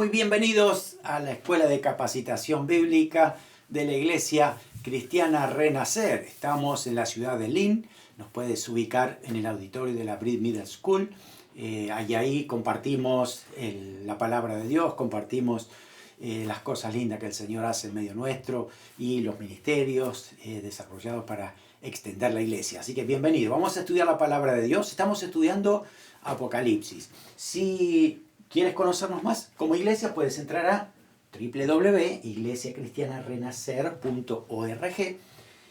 Muy bienvenidos a la Escuela de Capacitación Bíblica de la Iglesia Cristiana Renacer. Estamos en la ciudad de Lynn. Nos puedes ubicar en el auditorio de la Breed Middle School. Ahí compartimos la palabra de Dios, compartimos las cosas lindas que el Señor hace en medio nuestro y los ministerios desarrollados para extender la iglesia. Así que bienvenido. Vamos a estudiar la palabra de Dios. Estamos estudiando Apocalipsis. Si quieres conocernos más como iglesia, puedes entrar a www.iglesiacristianarenacer.org.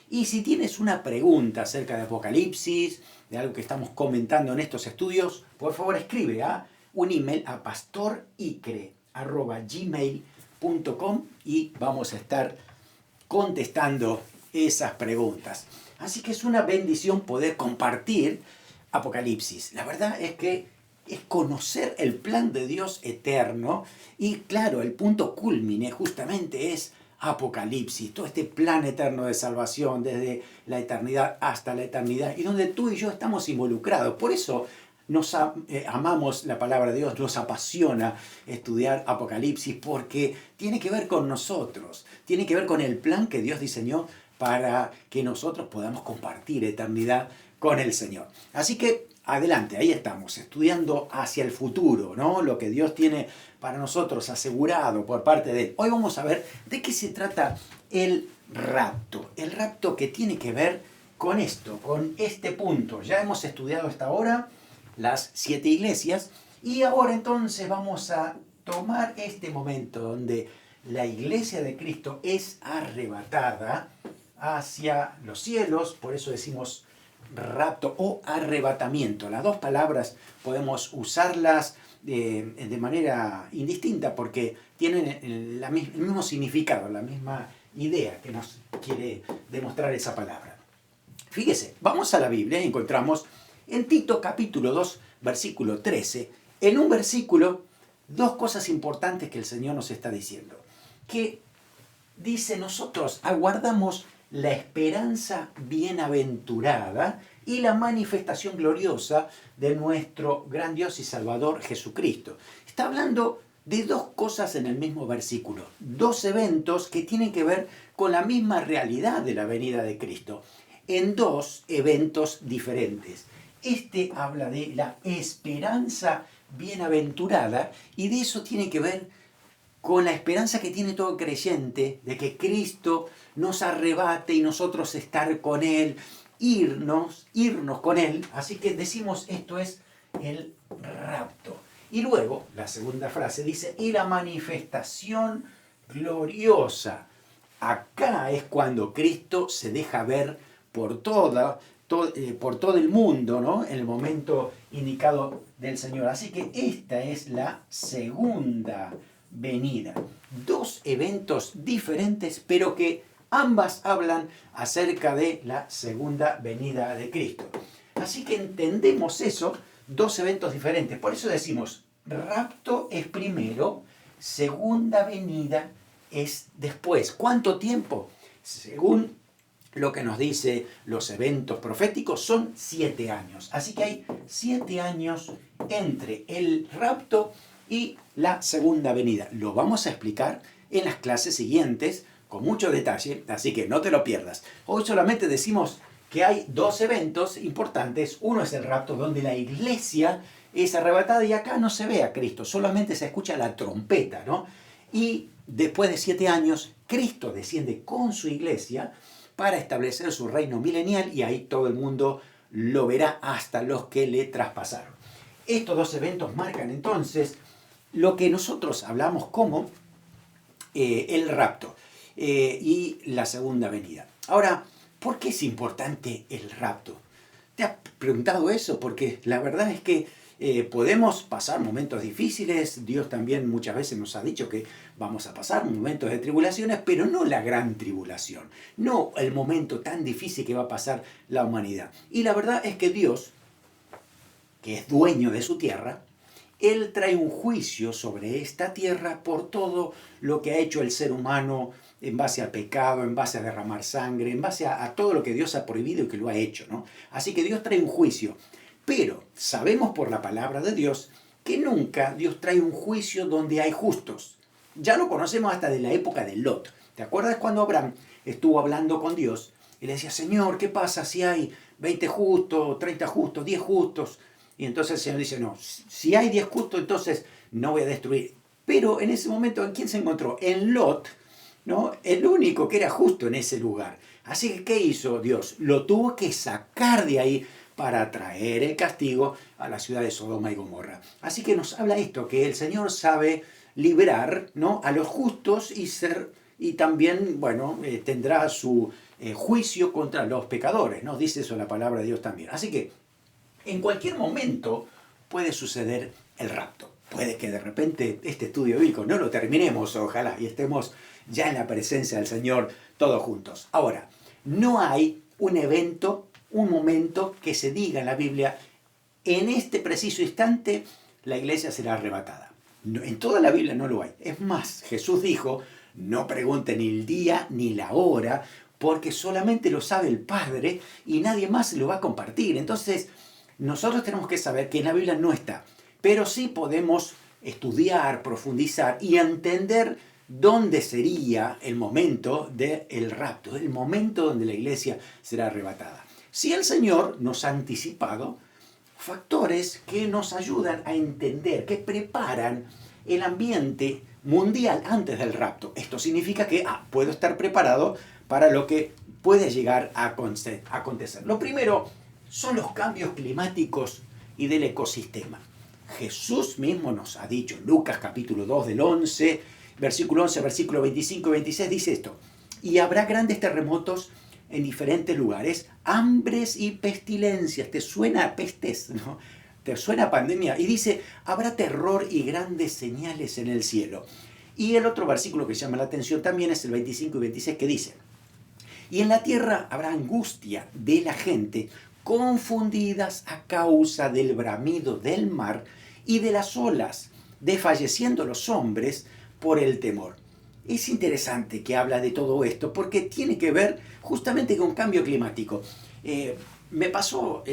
Y si tienes una pregunta acerca de Apocalipsis, de algo que estamos comentando en estos estudios, por favor escribe un email a pastoricre@gmail.com y vamos a estar contestando esas preguntas. Así que es una bendición poder compartir Apocalipsis. La verdad es que es conocer el plan de Dios eterno y claro, el punto culmine justamente es Apocalipsis, todo este plan eterno de salvación desde la eternidad hasta la eternidad y donde tú y yo estamos involucrados. Por eso nos amamos la palabra de Dios, nos apasiona estudiar Apocalipsis porque tiene que ver con nosotros, tiene que ver con el plan que Dios diseñó para que nosotros podamos compartir eternidad con el Señor. Así que adelante, ahí estamos, estudiando hacia el futuro, ¿no? Lo que Dios tiene para nosotros asegurado por parte de Él. Hoy vamos a ver de qué se trata el rapto que tiene que ver con esto, con este punto. Ya hemos estudiado hasta ahora las 7 iglesias y ahora entonces vamos a tomar este momento donde la iglesia de Cristo es arrebatada hacia los cielos, por eso decimos rapto o arrebatamiento. Las dos palabras podemos usarlas de manera indistinta porque tienen el mismo significado, la misma idea que nos quiere demostrar esa palabra. Fíjese, vamos a la Biblia y encontramos en Tito capítulo 2, versículo 13, en un versículo, dos cosas importantes que el Señor nos está diciendo. Que dice, nosotros aguardamos la esperanza bienaventurada y la manifestación gloriosa de nuestro gran Dios y Salvador Jesucristo. Está hablando de dos cosas en el mismo versículo, dos eventos que tienen que ver con la misma realidad de la venida de Cristo, en dos eventos diferentes. Este habla de la esperanza bienaventurada y de eso tiene que ver con la esperanza que tiene todo creyente de que Cristo nos arrebate y nosotros estar con Él, irnos con Él. Así que decimos, esto es el rapto. Y luego, la segunda frase dice, y la manifestación gloriosa. Acá es cuando Cristo se deja ver por todo el mundo, ¿no? En el momento indicado del Señor. Así que esta es la segunda venida. Dos eventos diferentes, pero que ambas hablan acerca de la segunda venida de Cristo. Así que entendemos eso, dos eventos diferentes. Por eso decimos, rapto es primero, segunda venida es después. ¿Cuánto tiempo? Según lo que nos dice los eventos proféticos, son 7 años. Así que hay 7 años entre el rapto y la segunda venida. Lo vamos a explicar en las clases siguientes con mucho detalle, así que no te lo pierdas. Hoy solamente decimos que hay dos eventos importantes. Uno es el rapto, donde la iglesia es arrebatada y acá no se ve a Cristo, solamente se escucha la trompeta, ¿no? Y después de 7 años, Cristo desciende con su iglesia para establecer su reino milenial y ahí todo el mundo lo verá hasta los que le traspasaron. Estos dos eventos marcan entonces lo que nosotros hablamos como el rapto y la segunda venida. Ahora, ¿por qué es importante el rapto? ¿Te has preguntado eso? Porque la verdad es que podemos pasar momentos difíciles. Dios también muchas veces nos ha dicho que vamos a pasar momentos de tribulaciones, pero no la gran tribulación, no el momento tan difícil que va a pasar la humanidad. Y la verdad es que Dios, que es dueño de su tierra, Él trae un juicio sobre esta tierra por todo lo que ha hecho el ser humano en base al pecado, en base a derramar sangre, en base a todo lo que Dios ha prohibido y que lo ha hecho, ¿no? Así que Dios trae un juicio. Pero sabemos por la palabra de Dios que nunca Dios trae un juicio donde hay justos. Ya lo conocemos hasta de la época de Lot. ¿Te acuerdas cuando Abraham estuvo hablando con Dios y le decía, Señor, ¿qué pasa si hay 20 justos, 30 justos, 10 justos? Y entonces el Señor dice, no, si hay 10 justos, entonces no voy a destruir. Pero en ese momento, ¿en quién se encontró? En Lot, ¿no? El único que era justo en ese lugar. Así que, ¿qué hizo Dios? Lo tuvo que sacar de ahí para traer el castigo a la ciudad de Sodoma y Gomorra. Así que nos habla esto, que el Señor sabe liberar, ¿no?, a los justos y también, bueno, tendrá su juicio contra los pecadores, ¿no? Dice eso la palabra de Dios también. Así que en cualquier momento puede suceder el rapto. Puede que de repente este estudio bíblico no lo terminemos, ojalá, y estemos ya en la presencia del Señor todos juntos. Ahora, no hay un evento, un momento que se diga en la Biblia, en este preciso instante la iglesia será arrebatada. No, en toda la Biblia no lo hay. Es más, Jesús dijo, no pregunten ni el día ni la hora, porque solamente lo sabe el Padre y nadie más lo va a compartir. Entonces, nosotros tenemos que saber que en la Biblia no está, pero sí podemos estudiar, profundizar y entender dónde sería el momento del rapto, el momento donde la iglesia será arrebatada. Si el Señor nos ha anticipado factores que nos ayudan a entender, que preparan el ambiente mundial antes del rapto. Esto significa que puedo estar preparado para lo que puede llegar a acontecer. Lo primero son los cambios climáticos y del ecosistema. Jesús mismo nos ha dicho, Lucas capítulo 2 del 11, versículo 11, versículo 25 y 26, dice esto, y habrá grandes terremotos en diferentes lugares, hambres y pestilencias. ¿Te suena a pestes? ¿No? ¿Te suena a pandemia? Y dice, habrá terror y grandes señales en el cielo. Y el otro versículo que llama la atención también es el 25 y 26 que dice, y en la tierra habrá angustia de la gente, confundidas a causa del bramido del mar y de las olas, desfalleciendo los hombres por el temor. Es interesante que habla de todo esto porque tiene que ver justamente con cambio climático. Me pasó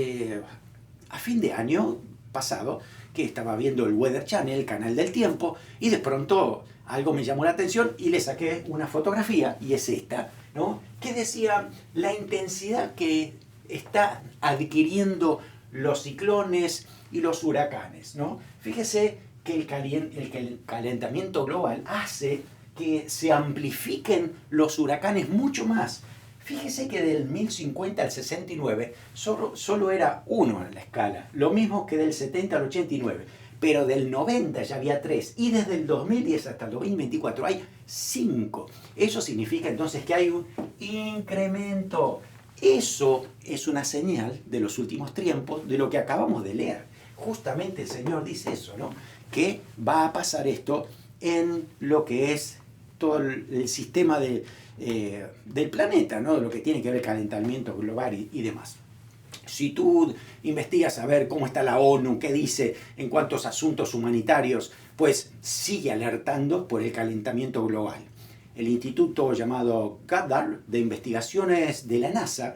a fin de año pasado que estaba viendo el Weather Channel, el canal del tiempo, y de pronto algo me llamó la atención y le saqué una fotografía, y es esta, ¿no?, que decía la intensidad que está adquiriendo los ciclones y los huracanes, ¿no? Fíjese que el calentamiento global hace que se amplifiquen los huracanes mucho más. Fíjese que del 1050 al 69 solo era uno en la escala, lo mismo que del 70 al 89, pero del 90 ya había 3 y desde el 2010 hasta el 2024 hay 5. Eso significa entonces que hay un incremento. Eso es una señal de los últimos tiempos, de lo que acabamos de leer. Justamente el Señor dice eso, ¿no?, que va a pasar esto en lo que es todo el sistema del planeta, ¿no?, lo que tiene que ver el calentamiento global y demás. Si tú investigas a ver cómo está la ONU, qué dice en cuantos asuntos humanitarios, pues sigue alertando por el calentamiento global. El instituto llamado Goddard de investigaciones de la NASA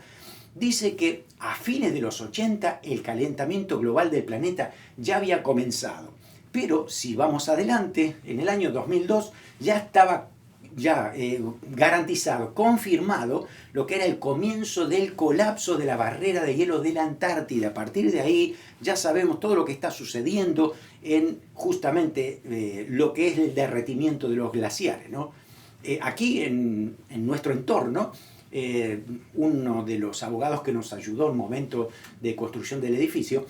dice que a fines de los 80 el calentamiento global del planeta ya había comenzado. Pero si vamos adelante, en el año 2002 ya estaba garantizado, confirmado, lo que era el comienzo del colapso de la barrera de hielo de la Antártida. A partir de ahí ya sabemos todo lo que está sucediendo en justamente lo que es el derretimiento de los glaciares, ¿no? Aquí en nuestro entorno, uno de los abogados que nos ayudó en el momento de construcción del edificio,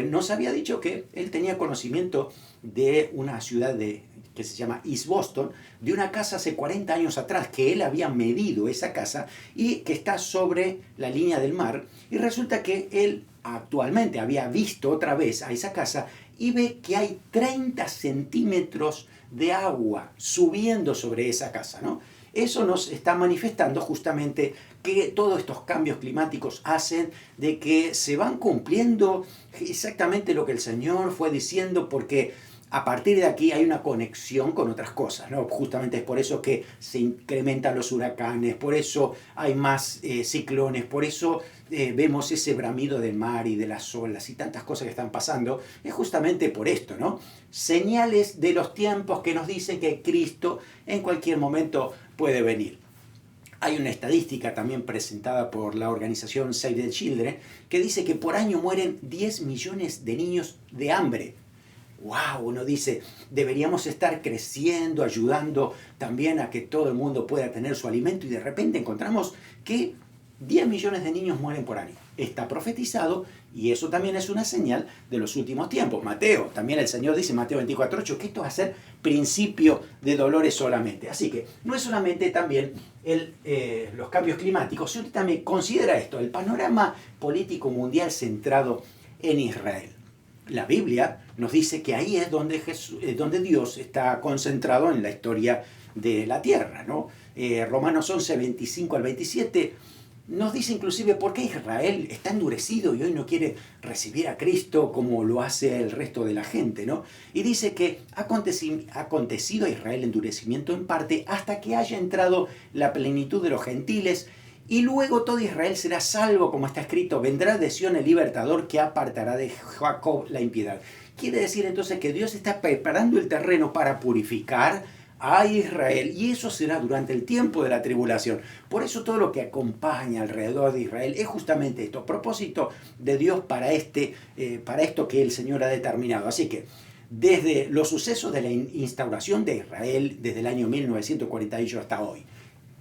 nos había dicho que él tenía conocimiento de una ciudad que se llama East Boston, de una casa hace 40 años atrás, que él había medido esa casa y que está sobre la línea del mar, y resulta que él actualmente había visto otra vez a esa casa y ve que hay 30 centímetros de agua subiendo sobre esa casa, ¿no? Eso nos está manifestando justamente que todos estos cambios climáticos hacen de que se van cumpliendo exactamente lo que el Señor fue diciendo, porque a partir de aquí hay una conexión con otras cosas, ¿no? Justamente es por eso que se incrementan los huracanes, por eso hay más ciclones, por eso vemos ese bramido del mar y de las olas y tantas cosas que están pasando. Es justamente por esto, ¿no? Señales de los tiempos que nos dicen que Cristo en cualquier momento puede venir. Hay una estadística también presentada por la organización Save the Children que dice que por año mueren 10 millones de niños de hambre. ¡Wow! Uno dice, deberíamos estar creciendo, ayudando también a que todo el mundo pueda tener su alimento, y de repente encontramos que 10 millones de niños mueren por año. Está profetizado, y eso también es una señal de los últimos tiempos. Mateo, también el Señor dice, Mateo 24:8, que esto va a ser principio de dolores solamente. Así que no es solamente también los cambios climáticos, sino también considera esto, el panorama político mundial centrado en Israel. La Biblia nos dice que ahí es donde Dios está concentrado en la historia de la tierra, ¿no? Romanos 11, 25 al 27 nos dice inclusive por qué Israel está endurecido y hoy no quiere recibir a Cristo como lo hace el resto de la gente, ¿no? Y dice que ha acontecido a Israel endurecimiento en parte hasta que haya entrado la plenitud de los gentiles, y luego todo Israel será salvo, como está escrito, vendrá de Sión el libertador que apartará de Jacob la impiedad. Quiere decir entonces que Dios está preparando el terreno para purificar a Israel, y eso será durante el tiempo de la tribulación. Por eso todo lo que acompaña alrededor de Israel es justamente esto, propósito de Dios para esto que el Señor ha determinado. Así que desde los sucesos de la instauración de Israel, desde el año 1948 hasta hoy,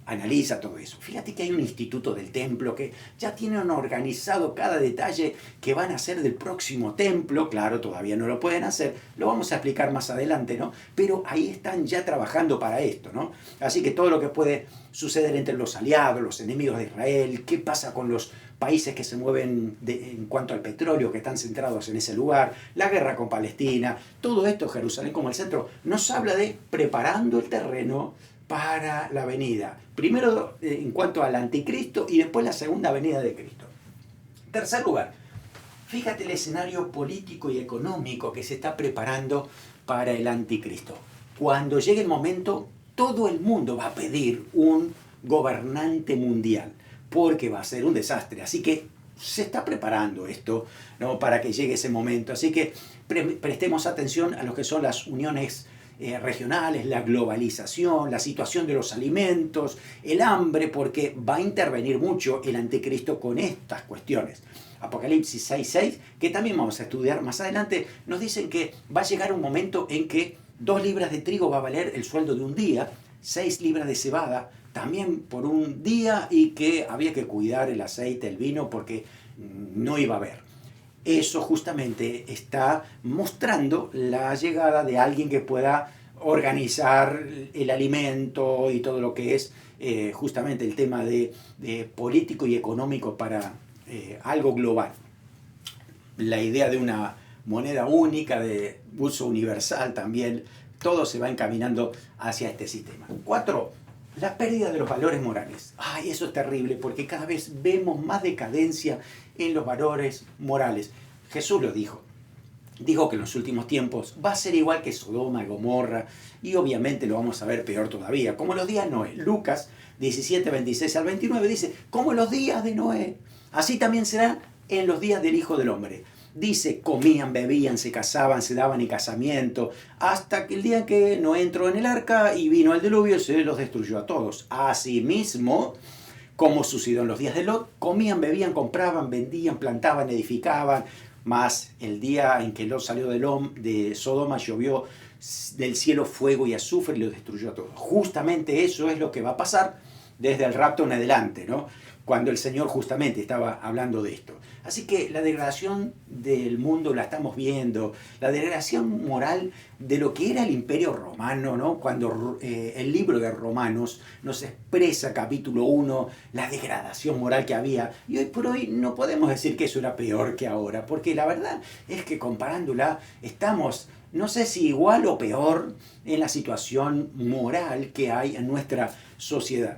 analiza todo eso. Fíjate que hay un instituto del templo que ya tienen organizado cada detalle que van a hacer del próximo templo. Claro, todavía no lo pueden hacer, lo vamos a explicar más adelante, ¿no? Pero ahí están ya trabajando para esto, ¿no? Así que todo lo que puede suceder entre los aliados, los enemigos de Israel, qué pasa con los países que se mueven en cuanto al petróleo, que están centrados en ese lugar, la guerra con Palestina, todo esto, Jerusalén como el centro, nos habla de preparando el terreno para la venida. Primero en cuanto al anticristo y después la segunda venida de Cristo. Tercer lugar, fíjate el escenario político y económico que se está preparando para el anticristo. Cuando llegue el momento, todo el mundo va a pedir un gobernante mundial, porque va a ser un desastre. Así que se está preparando esto, ¿no?, para que llegue ese momento. Así que prestemos atención a lo que son las uniones regionales, la globalización, la situación de los alimentos, el hambre, porque va a intervenir mucho el anticristo con estas cuestiones. Apocalipsis 6:6, que también vamos a estudiar más adelante, nos dicen que va a llegar un momento en que 2 libras de trigo va a valer el sueldo de un día, 6 libras de cebada también por un día, y que había que cuidar el aceite, el vino, porque no iba a haber. Eso justamente está mostrando la llegada de alguien que pueda organizar el alimento y todo lo que es justamente el tema de político y económico para algo global. La idea de una moneda única, de uso universal también, todo se va encaminando hacia este sistema. 4. La pérdida de los valores morales. Ay, eso es terrible, porque cada vez vemos más decadencia en los valores morales. Jesús lo dijo. Dijo que en los últimos tiempos va a ser igual que Sodoma y Gomorra, y obviamente lo vamos a ver peor todavía, como los días de Noé. Lucas 17, 26 al 29 dice, como los días de Noé, así también serán en los días del Hijo del Hombre. Dice, comían, bebían, se casaban, se daban en casamiento, hasta que el día en que Noé entró en el arca y vino el diluvio, se los destruyó a todos. Asimismo, como sucedió en los días de Lot, comían, bebían, compraban, vendían, plantaban, edificaban, mas el día en que Lot salió de Sodoma, llovió del cielo fuego y azufre y lo destruyó a todos. Justamente eso es lo que va a pasar desde el rapto en adelante, ¿no?, cuando el Señor justamente estaba hablando de esto. Así que la degradación del mundo la estamos viendo, la degradación moral de lo que era el Imperio Romano, ¿no?, cuando el libro de Romanos nos expresa, capítulo 1, la degradación moral que había. Y hoy por hoy no podemos decir que eso era peor que ahora, porque la verdad es que comparándola estamos, no sé si igual o peor, en la situación moral que hay en nuestra sociedad.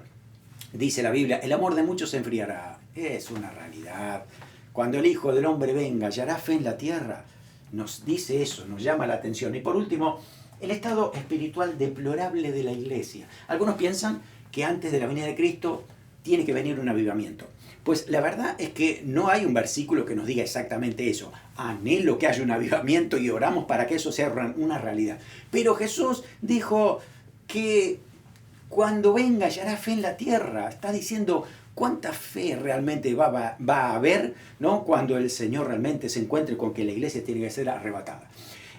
Dice la Biblia, el amor de muchos se enfriará. Es una realidad. Cuando el Hijo del Hombre venga, ¿hallará fe en la tierra? nos dice eso, nos llama la atención. Y por último, el estado espiritual deplorable de la iglesia. Algunos piensan que antes de la venida de Cristo tiene que venir un avivamiento. Pues la verdad es que no hay un versículo que nos diga exactamente eso. Anhelo que haya un avivamiento y oramos para que eso sea una realidad. Pero Jesús dijo que cuando venga ya hará fe en la tierra. Está diciendo cuánta fe realmente va a haber, ¿no? Cuando el Señor realmente se encuentre con que la iglesia tiene que ser arrebatada.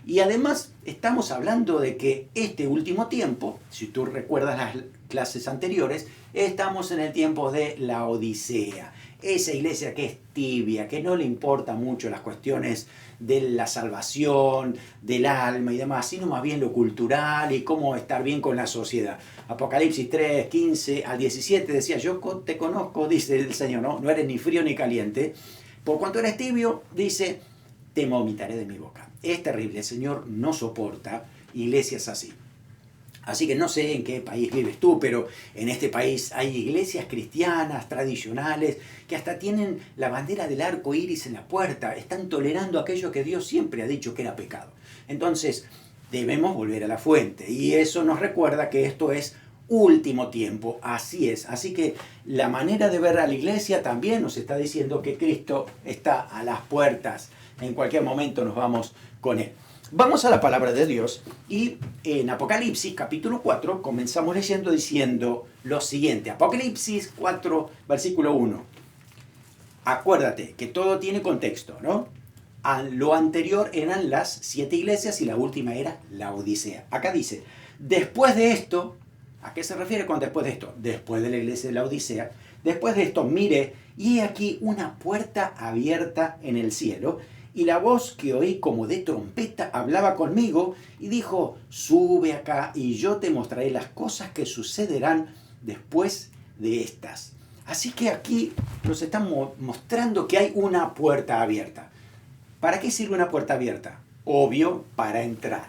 Y además estamos hablando de que este último tiempo, si tú recuerdas las clases anteriores, estamos en el tiempo de la Odisea. Esa iglesia que es tibia, que no le importa mucho las cuestiones de la salvación, del alma y demás, sino más bien lo cultural y cómo estar bien con la sociedad. Apocalipsis 3, 15 al 17 decía, yo te conozco, dice el Señor, no eres ni frío ni caliente. Por cuanto eres tibio, dice, te vomitaré de mi boca. Es terrible, el Señor no soporta iglesias así. Así que no sé en qué país vives tú, pero en este país hay iglesias cristianas, tradicionales, que hasta tienen la bandera del arco iris en la puerta. Están tolerando aquello que Dios siempre ha dicho que era pecado. Entonces, debemos volver a la fuente. Y eso nos recuerda que esto es último tiempo. Así es. Así que la manera de ver a la iglesia también nos está diciendo que Cristo está a las puertas. En cualquier momento nos vamos con Él. Vamos a la palabra de Dios y en Apocalipsis capítulo 4 comenzamos leyendo diciendo lo siguiente. Apocalipsis 4 versículo 1. Acuérdate que todo tiene contexto, ¿no? Lo anterior eran las 7 iglesias y la última era la Odisea. Acá dice, después de esto, ¿a qué se refiere con después de esto? Después de la iglesia de la Odisea. Después de esto, mire, y he aquí una puerta abierta en el cielo. Y la voz que oí como de trompeta hablaba conmigo y dijo, sube acá y yo te mostraré las cosas que sucederán después de estas. Así que aquí nos están mostrando que hay una puerta abierta. ¿Para qué sirve una puerta abierta? Obvio, para entrar.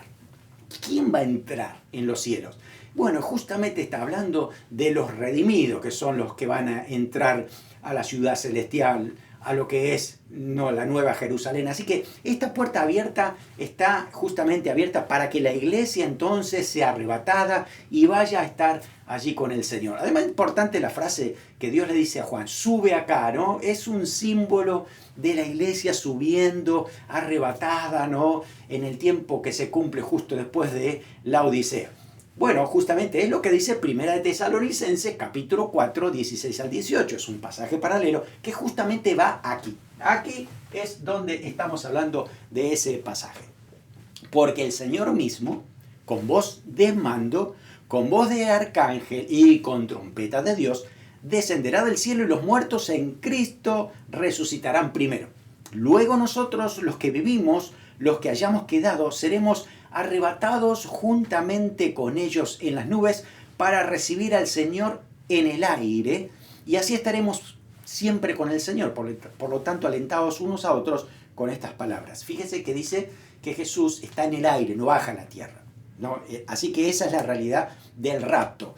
¿Quién va a entrar en los cielos? Bueno, justamente está hablando de los redimidos, que son los que van a entrar a la ciudad celestial, a lo que es la Nueva Jerusalén. Así que esta puerta abierta está justamente abierta para que la iglesia entonces sea arrebatada y vaya a estar allí con el Señor. Además, es importante la frase que Dios le dice a Juan, sube acá, ¿no? Es un símbolo de la iglesia subiendo, arrebatada, ¿no? En el tiempo que se cumple justo después de la Odisea. Bueno, justamente es lo que dice Primera de Tesalonicenses, capítulo 4, 16 al 18. Es un pasaje paralelo que justamente va aquí. Aquí es donde estamos hablando de ese pasaje. Porque el Señor mismo, con voz de mando, con voz de arcángel y con trompeta de Dios, descenderá del cielo y los muertos en Cristo resucitarán primero. Luego nosotros, los que vivimos, los que hayamos quedado, seremos arrebatados juntamente con ellos en las nubes para recibir al Señor en el aire, y así estaremos siempre con el Señor. Por lo tanto, alentados unos a otros con estas palabras. Fíjese que dice que Jesús está en el aire, no baja a la tierra, ¿no? Así que esa es la realidad del rapto.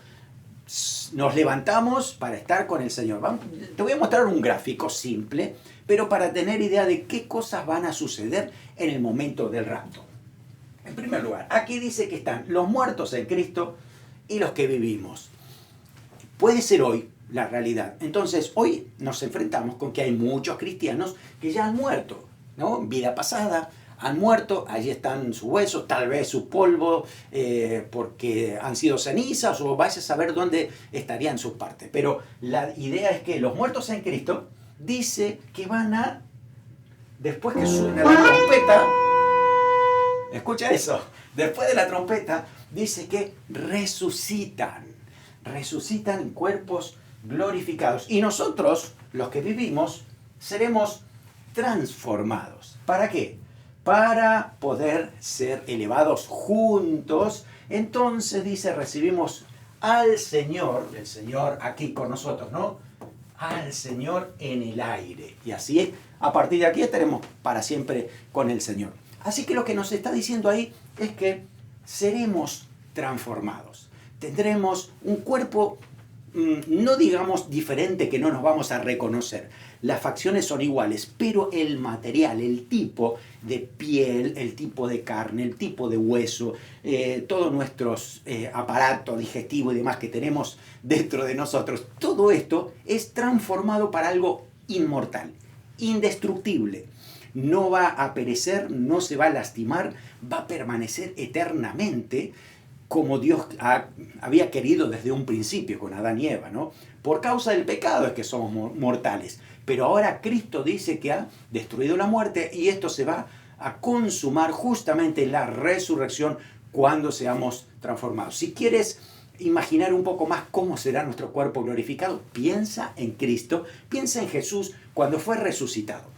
Nos levantamos para estar con el Señor. Te voy a mostrar un gráfico simple, pero para tener idea de qué cosas van a suceder en el momento del rapto. En primer lugar, aquí dice que están los muertos en Cristo y los que vivimos. Puede ser hoy la realidad. Entonces, hoy nos enfrentamos con que hay muchos cristianos que ya han muerto, ¿no? Vida pasada, han muerto, allí están sus huesos, tal vez su polvo, porque han sido cenizas, o vaya a saber dónde estarían sus partes. Pero la idea es que los muertos en Cristo dice que van a, después que suene la trompeta, escucha eso, después de la trompeta, dice que resucitan en cuerpos glorificados. Y nosotros, los que vivimos, seremos transformados. ¿Para qué? Para poder ser elevados juntos. Entonces dice, recibimos al Señor, el Señor aquí con nosotros, ¿no? Al Señor en el aire. Y así, a partir de aquí estaremos para siempre con el Señor. Así que lo que nos está diciendo ahí es que seremos transformados. Tendremos un cuerpo, no digamos diferente, que no nos vamos a reconocer, las facciones son iguales, pero el material, el tipo de piel, el tipo de carne, el tipo de hueso, todos nuestros aparatos digestivos y demás que tenemos dentro de nosotros, todo esto es transformado para algo inmortal, indestructible. No va a perecer, no se va a lastimar, va a permanecer eternamente como Dios había querido desde un principio con Adán y Eva, ¿no? Por causa del pecado es que somos mortales. Pero ahora Cristo dice que ha destruido la muerte y esto se va a consumar justamente en la resurrección cuando seamos transformados. Si quieres imaginar un poco más cómo será nuestro cuerpo glorificado, piensa en Cristo, piensa en Jesús cuando fue resucitado.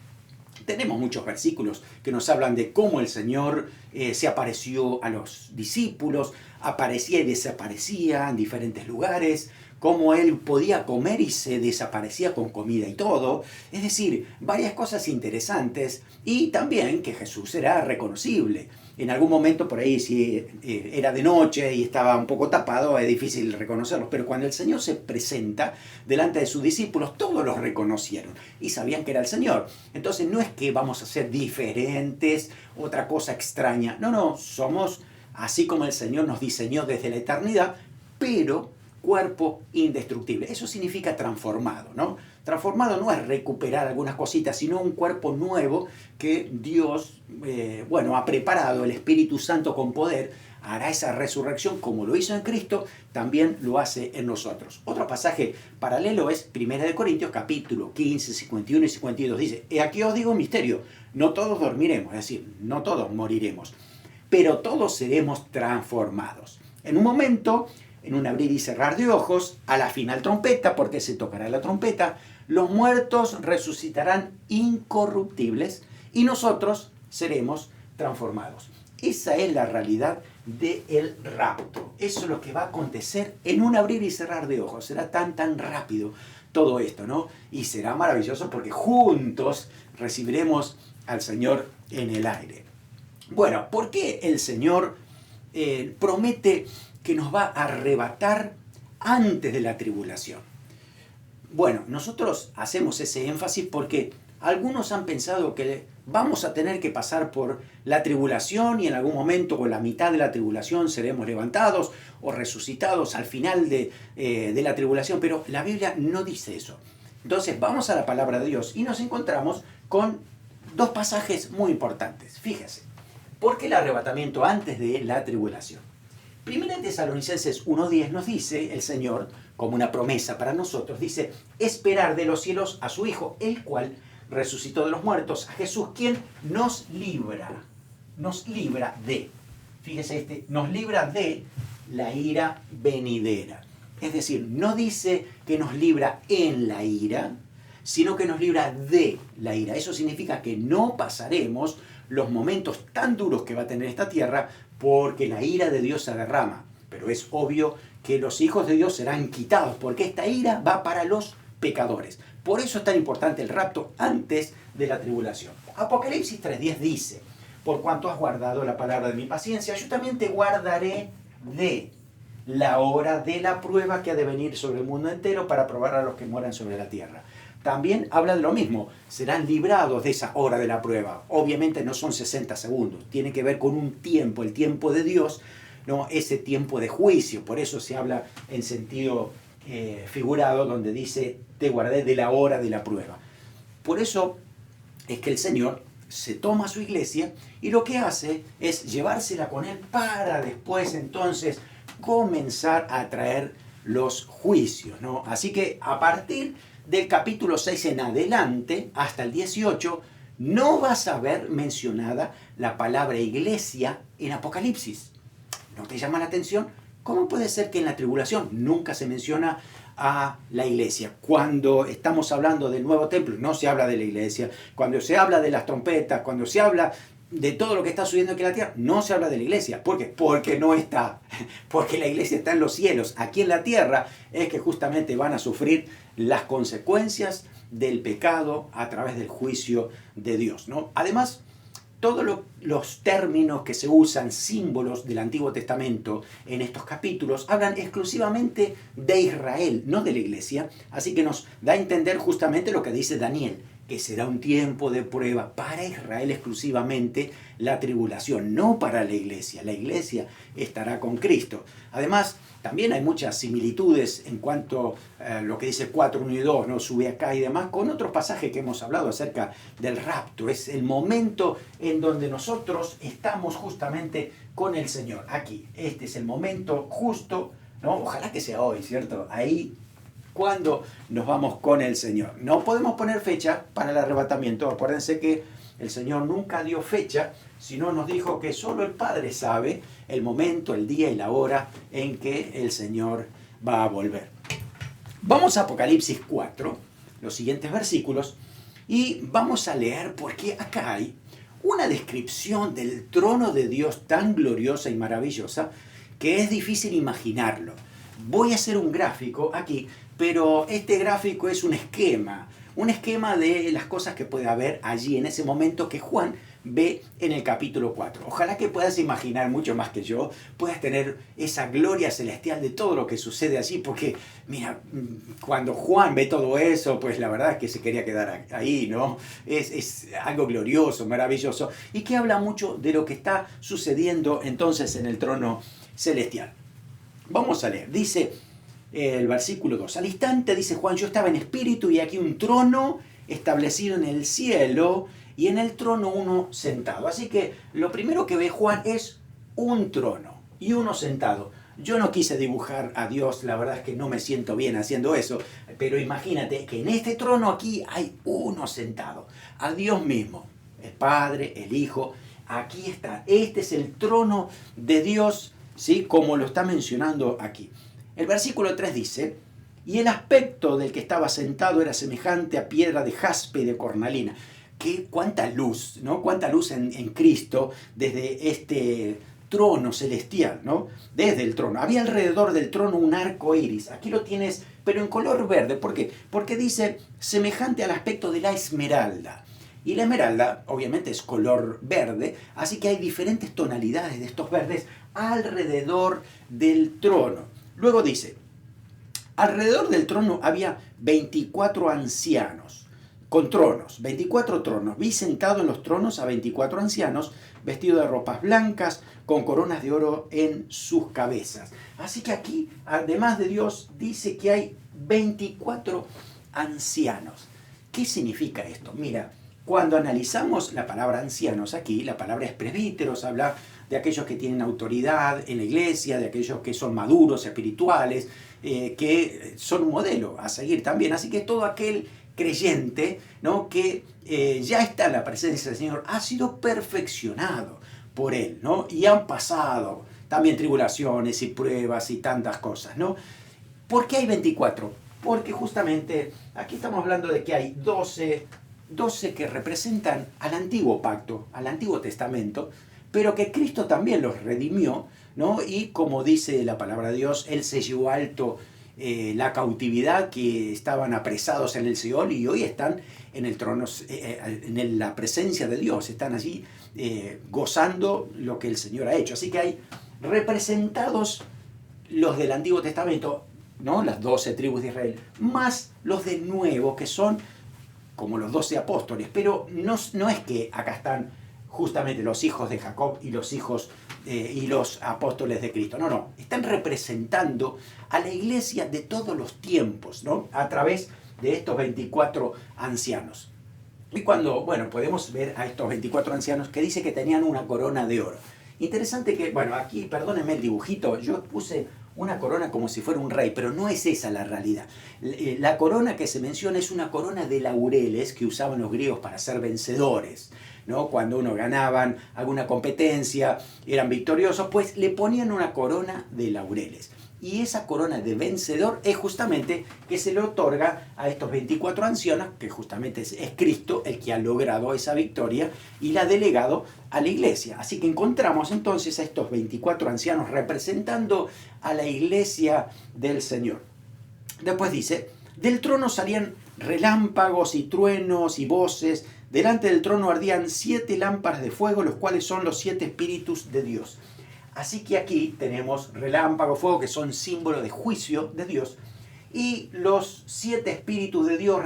Tenemos muchos versículos que nos hablan de cómo el Señor se apareció a los discípulos, aparecía y desaparecía en diferentes lugares, cómo Él podía comer y se desaparecía con comida y todo. Es decir, varias cosas interesantes y también que Jesús era reconocible. En algún momento por ahí, si era de noche y estaba un poco tapado, es difícil reconocerlo. Pero cuando el Señor se presenta delante de sus discípulos, todos los reconocieron y sabían que era el Señor. Entonces no es que vamos a ser diferentes, otra cosa extraña. No, somos así como el Señor nos diseñó desde la eternidad, pero cuerpo indestructible. Eso significa transformado, ¿no? Transformado no es recuperar algunas cositas, sino un cuerpo nuevo que Dios, ha preparado, el Espíritu Santo con poder, hará esa resurrección como lo hizo en Cristo, también lo hace en nosotros. Otro pasaje paralelo es 1 Corintios capítulo 15, 51 y 52. Dice, aquí os digo un misterio, no todos dormiremos, es decir, no todos moriremos, pero todos seremos transformados. En un momento, en un abrir y cerrar de ojos, a la final trompeta, porque se tocará la trompeta, los muertos resucitarán incorruptibles y nosotros seremos transformados. Esa es la realidad del rapto. Eso es lo que va a acontecer en un abrir y cerrar de ojos. Será tan rápido todo esto, ¿no? Y será maravilloso porque juntos recibiremos al Señor en el aire. Bueno, ¿por qué el Señor promete que nos va a arrebatar antes de la tribulación? Bueno, nosotros hacemos ese énfasis porque algunos han pensado que vamos a tener que pasar por la tribulación y en algún momento o en la mitad de la tribulación seremos levantados o resucitados al final de la tribulación, pero la Biblia no dice eso. Entonces vamos a la palabra de Dios y nos encontramos con dos pasajes muy importantes. Fíjese, ¿por qué el arrebatamiento antes de la tribulación? Primera de Tesalonicenses 1:10 nos dice el Señor, como una promesa para nosotros, dice, esperar de los cielos a su Hijo, el cual resucitó de los muertos, a Jesús, quien nos libra de, fíjese nos libra de la ira venidera. Es decir, no dice que nos libra en la ira, sino que nos libra de la ira. Eso significa que no pasaremos los momentos tan duros que va a tener esta tierra porque la ira de Dios se derrama. Pero es obvio que los hijos de Dios serán quitados porque esta ira va para los pecadores. Por eso es tan importante el rapto antes de la tribulación. Apocalipsis 3:10 dice, por cuanto has guardado la palabra de mi paciencia, yo también te guardaré de la hora de la prueba que ha de venir sobre el mundo entero para probar a los que moran sobre la tierra. También habla de lo mismo, serán librados de esa hora de la prueba. Obviamente no son 60 segundos, tiene que ver con un tiempo, el tiempo de Dios, no ese tiempo de juicio. Por eso se habla en sentido figurado, donde dice, te guardé de la hora de la prueba. Por eso es que el Señor se toma a su iglesia y lo que hace es llevársela con Él para después entonces comenzar a traer los juicios, ¿no? Así que a partir del capítulo 6 en adelante, hasta el 18, no vas a ver mencionada la palabra iglesia en Apocalipsis. ¿No te llama la atención? ¿Cómo puede ser que en la tribulación nunca se menciona a la iglesia? Cuando estamos hablando del nuevo templo, no se habla de la iglesia. Cuando se habla de las trompetas, cuando se habla de todo lo que está sucediendo aquí en la tierra, no se habla de la iglesia. ¿Por qué? Porque no está. Porque la iglesia está en los cielos. Aquí en la tierra es que justamente van a sufrir las consecuencias del pecado a través del juicio de Dios, ¿no? Además, todos los términos que se usan, símbolos del Antiguo Testamento en estos capítulos, hablan exclusivamente de Israel, no de la iglesia. Así que nos da a entender justamente lo que dice Daniel, que será un tiempo de prueba para Israel exclusivamente, la tribulación, no para la iglesia. La iglesia estará con Cristo. Además, también hay muchas similitudes en cuanto a lo que dice 4, 1 y 2, ¿no? Sube acá y demás, con otros pasajes que hemos hablado acerca del rapto. Es el momento en donde nosotros estamos justamente con el Señor. Aquí, este es el momento justo, ¿no? Ojalá que sea hoy, ¿cierto? Ahí, cuando nos vamos con el Señor. No podemos poner fecha para el arrebatamiento. Acuérdense que el Señor nunca dio fecha, sino nos dijo que solo el Padre sabe el momento, el día y la hora en que el Señor va a volver. Vamos a Apocalipsis 4, los siguientes versículos, y vamos a leer porque acá hay una descripción del trono de Dios tan gloriosa y maravillosa que es difícil imaginarlo. Voy a hacer un gráfico aquí, pero este gráfico es un esquema de las cosas que puede haber allí en ese momento que Juan ve en el capítulo 4. Ojalá que puedas imaginar mucho más que yo, puedas tener esa gloria celestial de todo lo que sucede allí, porque mira, cuando Juan ve todo eso, pues la verdad es que se quería quedar ahí, ¿no? Es algo glorioso, maravilloso, y que habla mucho de lo que está sucediendo entonces en el trono celestial. Vamos a leer, dice el versículo 2. Al instante, dice Juan, yo estaba en espíritu y aquí un trono establecido en el cielo y en el trono uno sentado. Así que lo primero que ve Juan es un trono y uno sentado. Yo no quise dibujar a Dios, la verdad es que no me siento bien haciendo eso, pero imagínate que en este trono aquí hay uno sentado, a Dios mismo, el Padre, el Hijo, aquí está. Este es el trono de Dios, ¿sí? Como lo está mencionando aquí. El versículo 3 dice, y el aspecto del que estaba sentado era semejante a piedra de jaspe y de cornalina. Cuánta luz, ¿no? Cuánta luz en Cristo desde este trono celestial, ¿no? Desde el trono. Había alrededor del trono un arco iris. Aquí lo tienes, pero en color verde. ¿Por qué? Porque dice semejante al aspecto de la esmeralda. Y la esmeralda, obviamente, es color verde, así que hay diferentes tonalidades de estos verdes alrededor del trono. Luego dice, alrededor del trono había 24 ancianos, con tronos, 24 tronos. Vi sentado en los tronos a 24 ancianos, vestidos de ropas blancas, con coronas de oro en sus cabezas. Así que aquí, además de Dios, dice que hay 24 ancianos. ¿Qué significa esto? Mira, cuando analizamos la palabra ancianos aquí, la palabra es presbíteros, habla de aquellos que tienen autoridad en la iglesia, de aquellos que son maduros, espirituales, que son un modelo a seguir también. Así que todo aquel creyente, ¿no? Que ya está en la presencia del Señor, ha sido perfeccionado por Él, ¿no? Y han pasado también tribulaciones y pruebas y tantas cosas, ¿no? ¿Por qué hay 24? Porque justamente aquí estamos hablando de que hay 12 que representan al antiguo pacto, al Antiguo Testamento, pero que Cristo también los redimió, ¿no? Y como dice la palabra de Dios, Él se llevó alto la cautividad, que estaban apresados en el Seol y hoy están en el trono, en la presencia de Dios, están allí gozando lo que el Señor ha hecho. Así que hay representados los del Antiguo Testamento, ¿no? Las 12 tribus de Israel, más los del Nuevo, que son como los 12 apóstoles, pero no es que acá están justamente los hijos de Jacob y los hijos y los apóstoles de Cristo. No, están representando a la iglesia de todos los tiempos, ¿no? A través de estos 24 ancianos. Y cuando, podemos ver a estos 24 ancianos que dice que tenían una corona de oro. Interesante que, aquí, perdónenme el dibujito, yo puse una corona como si fuera un rey, pero no es esa la realidad. La corona que se menciona es una corona de laureles que usaban los griegos para ser vencedores, ¿no? Cuando uno ganaban alguna competencia, eran victoriosos, pues le ponían una corona de laureles. Y esa corona de vencedor es justamente que se le otorga a estos 24 ancianos, que justamente es Cristo el que ha logrado esa victoria y la ha delegado a la iglesia. Así que encontramos entonces a estos 24 ancianos representando a la iglesia del Señor. Después dice, del trono salían relámpagos y truenos y voces Delante del trono ardían 7 lámparas de fuego, los cuales son los 7 espíritus de Dios. Así que aquí tenemos relámpago, fuego, que son símbolo de juicio de Dios, y los 7 espíritus de Dios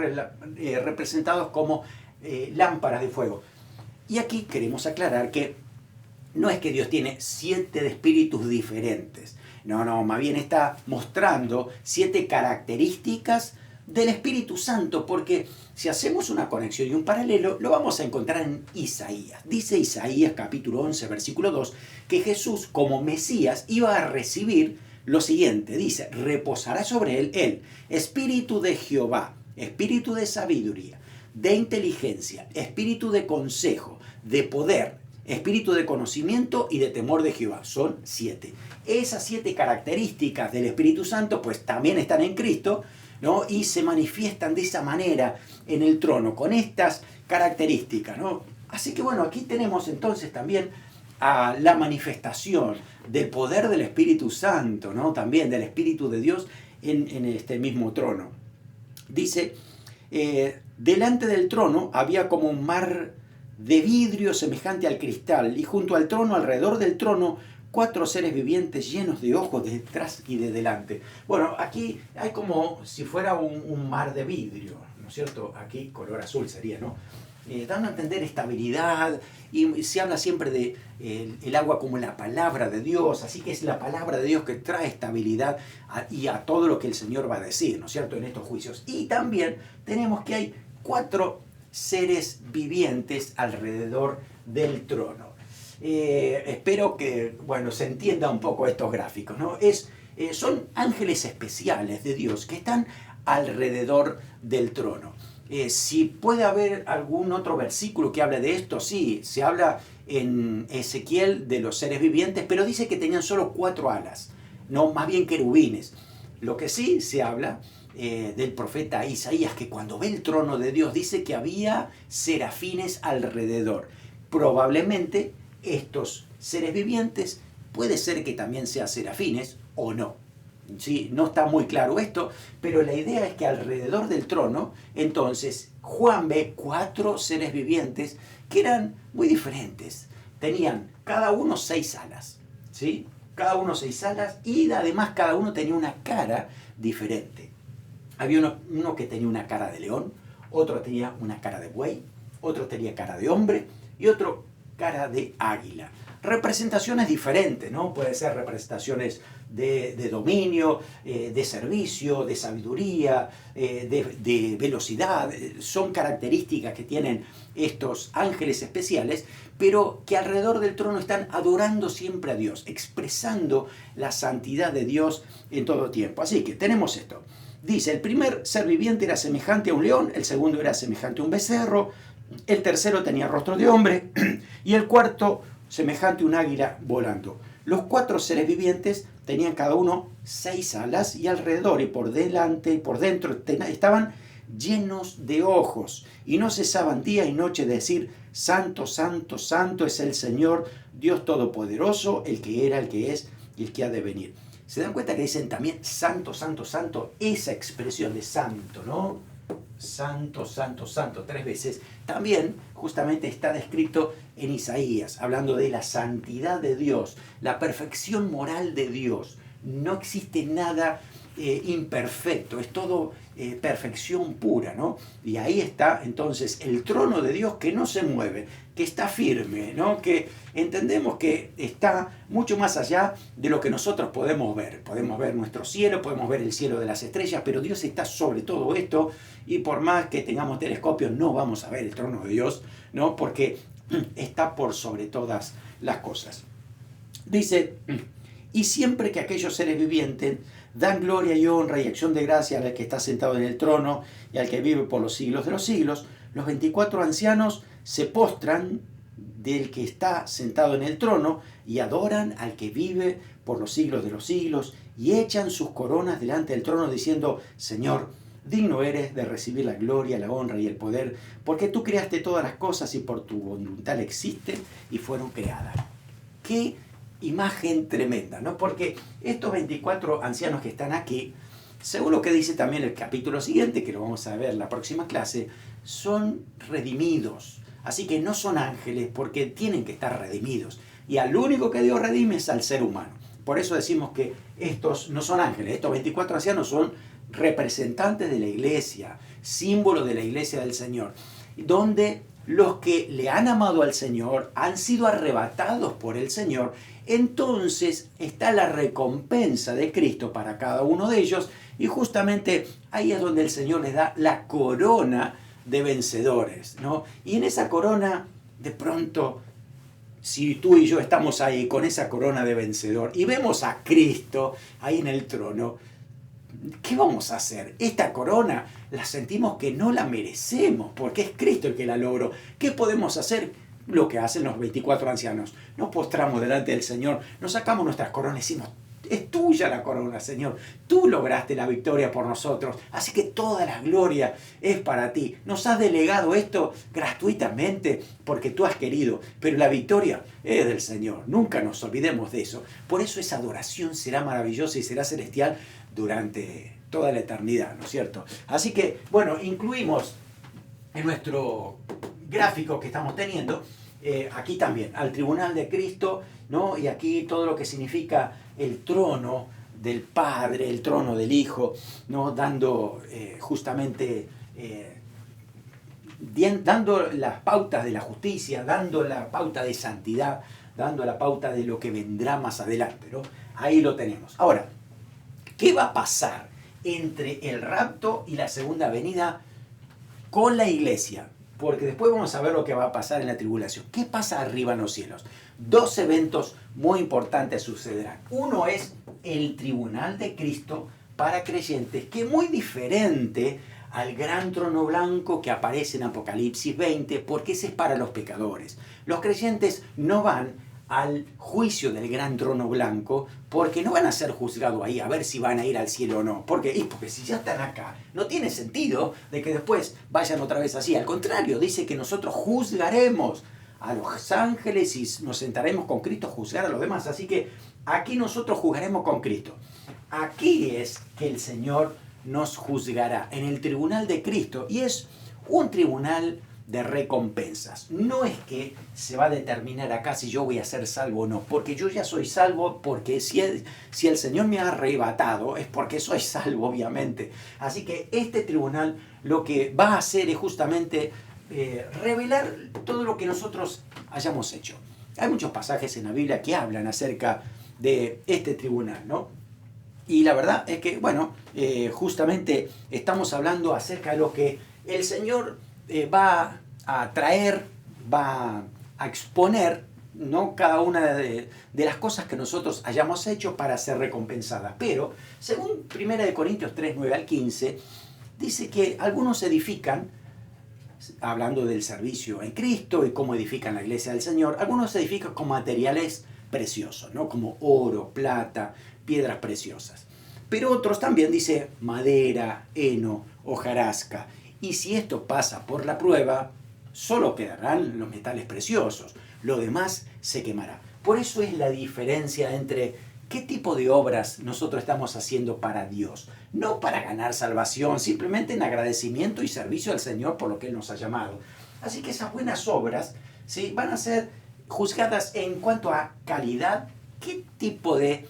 representados como lámparas de fuego. Y aquí queremos aclarar que no es que Dios tiene 7 espíritus diferentes. No, más bien está mostrando 7 características del Espíritu Santo, porque si hacemos una conexión y un paralelo, lo vamos a encontrar en Isaías. Dice Isaías capítulo 11, versículo 2, que Jesús como Mesías iba a recibir lo siguiente. Dice, reposará sobre él el Espíritu de Jehová, Espíritu de sabiduría, de inteligencia, Espíritu de consejo, de poder, Espíritu de conocimiento y de temor de Jehová. Son 7. Esas 7 características del Espíritu Santo pues también están en Cristo, ¿no? Y se manifiestan de esa manera en el trono, con estas características, ¿no? Así que bueno, aquí tenemos entonces también a la manifestación del poder del Espíritu Santo, ¿no? También del Espíritu de Dios en este mismo trono. Dice, delante del trono había como un mar de vidrio semejante al cristal, y junto al trono, alrededor del trono, 4 seres vivientes llenos de ojos de detrás y de delante. Bueno, aquí hay como si fuera un mar de vidrio, ¿no es cierto? Aquí color azul sería, ¿no? Dando a entender estabilidad, y se habla siempre de el agua como la palabra de Dios, así que es la palabra de Dios que trae estabilidad y a todo lo que el Señor va a decir, ¿no es cierto?, en estos juicios. Y también tenemos que hay 4 seres vivientes alrededor del trono. Espero que, bueno, se entienda un poco estos gráficos, ¿no? Son ángeles especiales de Dios que están alrededor del trono. Si puede haber algún otro versículo que hable de esto, sí, se habla en Ezequiel de los seres vivientes, pero dice que tenían solo 4 alas, no, más bien querubines. Lo que sí se habla del profeta Isaías, que cuando ve el trono de Dios dice que había serafines alrededor. Probablemente estos seres vivientes puede ser que también sean serafines o no. ¿Sí? No está muy claro esto, pero la idea es que alrededor del trono, entonces, Juan ve 4 seres vivientes que eran muy diferentes. Tenían cada uno 6 alas, ¿sí? Cada uno 6 alas, y además cada uno tenía una cara diferente. Había uno que tenía una cara de león, otro tenía una cara de buey, otro tenía cara de hombre y otro cara de águila. Representaciones diferentes, ¿no? Puede ser representaciones de dominio, de servicio, de sabiduría, de velocidad. Son características que tienen estos ángeles especiales, pero que alrededor del trono están adorando siempre a Dios, expresando la santidad de Dios en todo tiempo. Así que tenemos esto. Dice, el primer ser viviente era semejante a un león, el segundo era semejante a un becerro, el tercero tenía rostro de hombre y el cuarto semejante a un águila volando. Los 4 seres vivientes tenían cada uno 6 alas, y alrededor y por delante y por dentro estaban llenos de ojos, y no cesaban día y noche de decir, santo, santo, santo es el Señor, Dios Todopoderoso, el que era, el que es y el que ha de venir. ¿Se dan cuenta que dicen también santo, santo, santo? Esa expresión de santo, ¿no? Santo, santo, santo, 3 veces. También justamente está descrito en Isaías, hablando de la santidad de Dios, la perfección moral de Dios. No existe nada imperfecto, es todo perfección pura, ¿no? Y ahí está entonces el trono de Dios que no se mueve, que está firme, ¿no? Que entendemos que está mucho más allá de lo que nosotros podemos ver. Podemos ver nuestro cielo, podemos ver el cielo de las estrellas, pero Dios está sobre todo esto, y por más que tengamos telescopios no vamos a ver el trono de Dios, ¿no? Porque está por sobre todas las cosas. Dice, y siempre que aquellos seres vivientes dan gloria y honra y acción de gracia al que está sentado en el trono y al que vive por los siglos de los siglos, los 24 ancianos se postran del que está sentado en el trono y adoran al que vive por los siglos de los siglos, y echan sus coronas delante del trono diciendo, Señor, digno eres de recibir la gloria, la honra y el poder, porque tú creaste todas las cosas y por tu voluntad existen y fueron creadas. ¡Qué imagen tremenda!, ¿no? Porque estos 24 ancianos que están aquí, según lo que dice también el capítulo siguiente, que lo vamos a ver en la próxima clase, son redimidos. Así que no son ángeles porque tienen que estar redimidos. Y al único que Dios redime es al ser humano. Por eso decimos que estos no son ángeles, estos 24 ancianos son representantes de la iglesia, símbolo de la iglesia del Señor, donde los que le han amado al Señor han sido arrebatados por el Señor. Entonces está la recompensa de Cristo para cada uno de ellos, y justamente ahí es donde el Señor les da la corona de vencedores, ¿no? Y en esa corona, de pronto, si tú y yo estamos ahí con esa corona de vencedor y vemos a Cristo ahí en el trono, ¿qué vamos a hacer? Esta corona la sentimos que no la merecemos porque es Cristo el que la logró. ¿Qué podemos hacer? Lo que hacen los 24 ancianos. Nos postramos delante del Señor, nos sacamos nuestras coronas y decimos: es tuya la corona, Señor. Tú lograste la victoria por nosotros. Así que toda la gloria es para ti. Nos has delegado esto gratuitamente porque tú has querido. Pero la victoria es del Señor. Nunca nos olvidemos de eso. Por eso esa adoración será maravillosa y será celestial durante toda la eternidad, ¿no es cierto? Así que, bueno, incluimos en nuestro gráfico que estamos teniendo, aquí también, al tribunal de Cristo, ¿no? Y aquí todo lo que significa el trono del Padre, el trono del Hijo, ¿no? Dando justamente, dando las pautas de la justicia, dando la pauta de santidad, dando la pauta de lo que vendrá más adelante, ¿no? Ahí lo tenemos. Ahora, ¿qué va a pasar entre el rapto y la segunda venida con la iglesia? Porque después vamos a ver lo que va a pasar en la tribulación. ¿Qué pasa arriba en los cielos? Dos eventos muy importantes sucederán. Uno es el tribunal de Cristo para creyentes, que es muy diferente al gran trono blanco que aparece en Apocalipsis 20, porque ese es para los pecadores. Los creyentes no van al juicio del gran trono blanco, porque no van a ser juzgados ahí a ver si van a ir al cielo o no. Porque si ya están acá, no tiene sentido de que después vayan otra vez así. Al contrario, dice que nosotros juzgaremos a los ángeles y nos sentaremos con Cristo a juzgar a los demás. Así que aquí nosotros juzgaremos con Cristo. Aquí es que el Señor nos juzgará, en el tribunal de Cristo, y es un tribunal de recompensas. No es que se va a determinar acá si yo voy a ser salvo o no, porque yo ya soy salvo, porque si el Señor me ha arrebatado es porque soy salvo, obviamente. Así que este tribunal lo que va a hacer es justamente revelar todo lo que nosotros hayamos hecho. Hay muchos pasajes en la Biblia que hablan acerca de este tribunal, ¿no? Y la verdad es que, bueno, justamente estamos hablando acerca de lo que el Señor va a traer, va a exponer, ¿no? Cada una de las cosas que nosotros hayamos hecho para ser recompensadas. Pero, según 1 Corintios 3, 9 al 15, dice que algunos edifican, hablando del servicio en Cristo y cómo edifican la iglesia del Señor, algunos edifican con materiales preciosos, ¿no? Como oro, plata, piedras preciosas. Pero otros también, dice, madera, heno, hojarasca. Y si esto pasa por la prueba, solo quedarán los metales preciosos. Lo demás se quemará. Por eso es la diferencia entre qué tipo de obras nosotros estamos haciendo para Dios. No para ganar salvación, simplemente en agradecimiento y servicio al Señor por lo que Él nos ha llamado. Así que esas buenas obras, ¿sí?, van a ser juzgadas en cuanto a calidad. ¿Qué tipo de